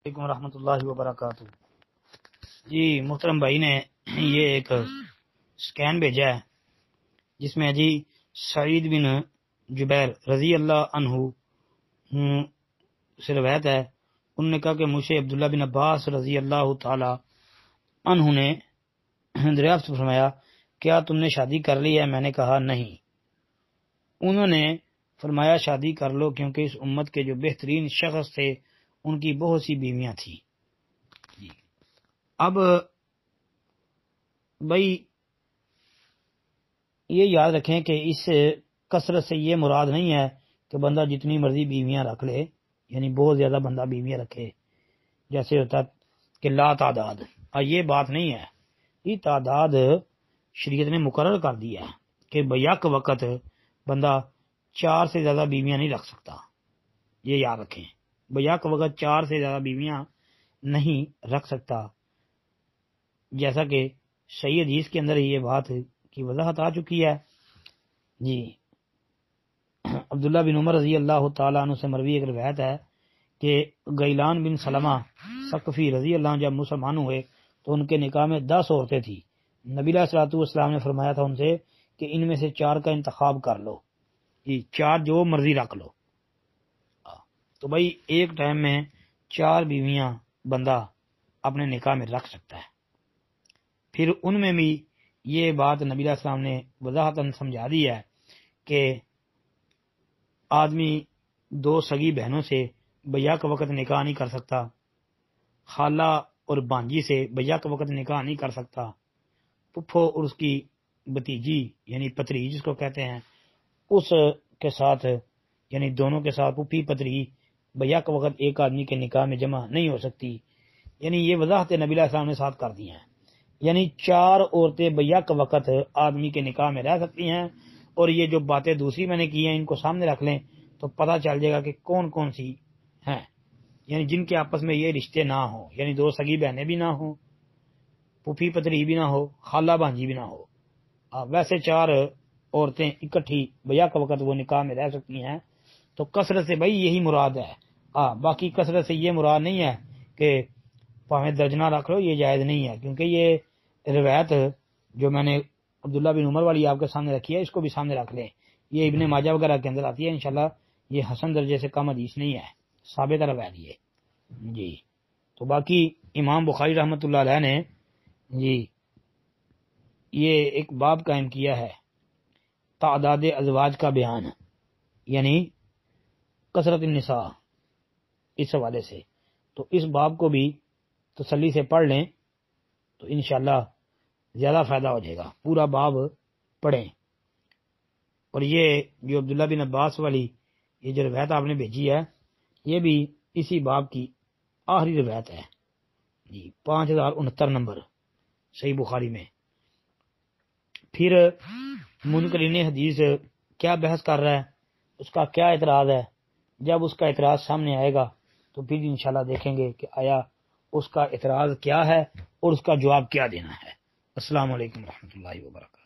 علیکم ورحمۃ اللہ وبرکاتہ۔ جی محترم بھائی نے یہ ایک سکین بھیجا ہے جس میں جی سعید بن جبیر رضی اللہ عنہ سے روایت ہے، انہوں نے کہا کہ مجھے عبداللہ بن عباس رضی اللہ تعالی عنہ نے دریافت فرمایا، کیا تم نے شادی کر لی ہے؟ میں نے کہا نہیں۔ انہوں نے فرمایا شادی کر لو، کیونکہ اس امت کے جو بہترین شخص تھے ان کی بہت سی بیویاں تھیں۔ اب بھائی یہ یاد رکھیں کہ اس کثرت سے یہ مراد نہیں ہے کہ بندہ جتنی مرضی بیویاں رکھ لے، یعنی بہت زیادہ بندہ بیویاں رکھے جیسے ہوتا کہ لا تعداد، یہ بات نہیں ہے۔ یہ تعداد شریعت نے مقرر کر دی ہے کہ بیک وقت بندہ 4 سے زیادہ بیویاں نہیں رکھ سکتا، یہ یاد رکھیں، بیک وقت 4 سے زیادہ بیویاں نہیں رکھ سکتا، جیسا کہ صحیح حدیث کے اندر یہ بات کی وضاحت آ چکی ہے۔ جی عبداللہ بن عمر رضی اللہ تعالیٰ عنہ سے مروی ایک روایت ہے کہ غیلان بن سلمہ ثقفی رضی اللہ عنہ جب مسلمان ہوئے تو ان کے نکاح میں 10 عورتیں تھیں۔ نبی علیہ الصلوۃ والسلام نے فرمایا تھا ان سے کہ ان میں سے 4 کا انتخاب کر لو، یہ 4 جو مرضی رکھ لو۔ تو بھائی ایک ٹائم میں 4 بیویاں بندہ اپنے نکاح میں رکھ سکتا ہے۔ پھر ان میں بھی یہ بات نبی علیہ السلام نے وضاحتاً سمجھا دی ہے کہ آدمی 2 سگی بہنوں سے بیک وقت نکاح نہیں کر سکتا، خالہ اور بانجی سے بیک وقت نکاح نہیں کر سکتا، پھپھو اور اس کی بتیجی یعنی پتری جس کو کہتے ہیں اس کے ساتھ، یعنی دونوں کے ساتھ پھوپھی پتری بیک وقت ایک آدمی کے نکاح میں جمع نہیں ہو سکتی، یعنی یہ وضاحت نبی علیہ السلام نے ساتھ کر دی ہیں، یعنی 4 عورتیں بیک وقت آدمی کے نکاح میں رہ سکتی ہیں۔ اور یہ جو باتیں دوسری میں نے کی ہیں ان کو سامنے رکھ لیں تو پتہ چل جائے گا کہ کون کون سی ہیں، یعنی جن کے آپس میں یہ رشتے نہ ہوں، یعنی 2 سگی بہنیں بھی نہ ہوں، پھوپھی پتری بھی نہ ہو، خالہ بانجی بھی نہ ہو، ویسے 4 عورتیں اکٹھی بیک وقت وہ نکاح میں رہ سکتی ہیں۔ تو کثرت سے بھائی یہی مراد ہے، باقی کثرت سے یہ مراد نہیں ہے کہ پاویں درجنہ رکھ لو، یہ جائز نہیں ہے، کیونکہ یہ روایت جو میں نے عبداللہ بن عمر والی آپ کے سامنے رکھی ہے اس کو بھی سامنے رکھ لیں، یہ ابن ماجہ وغیرہ کے اندر آتی ہے، انشاءاللہ یہ حسن درجے سے کم حدیث نہیں ہے، ثابت روایت یہ جی۔ تو باقی امام بخاری رحمۃ اللہ علیہ نے جی یہ ایک باب قائم کیا ہے تعداد ازواج کا بیان، یعنی کثرت النساء، اس حوالے سے تو اس باب کو بھی تسلی سے پڑھ لیں تو انشاءاللہ زیادہ فائدہ ہو جائے گا، پورا باب پڑھیں۔ اور یہ جو عبداللہ بن عباس والی یہ جو روایت آپ نے بھیجی ہے یہ بھی اسی باب کی آخری روایت ہے جی، 5069 نمبر صحیح بخاری میں۔ پھر منکرین حدیث کیا بحث کر رہا ہے، اس کا کیا اعتراض ہے، جب اس کا اعتراض سامنے آئے گا تو پھر انشاءاللہ دیکھیں گے کہ آیا اس کا اعتراض کیا ہے اور اس کا جواب کیا دینا ہے۔ السلام علیکم ورحمۃ اللہ وبرکاتہ۔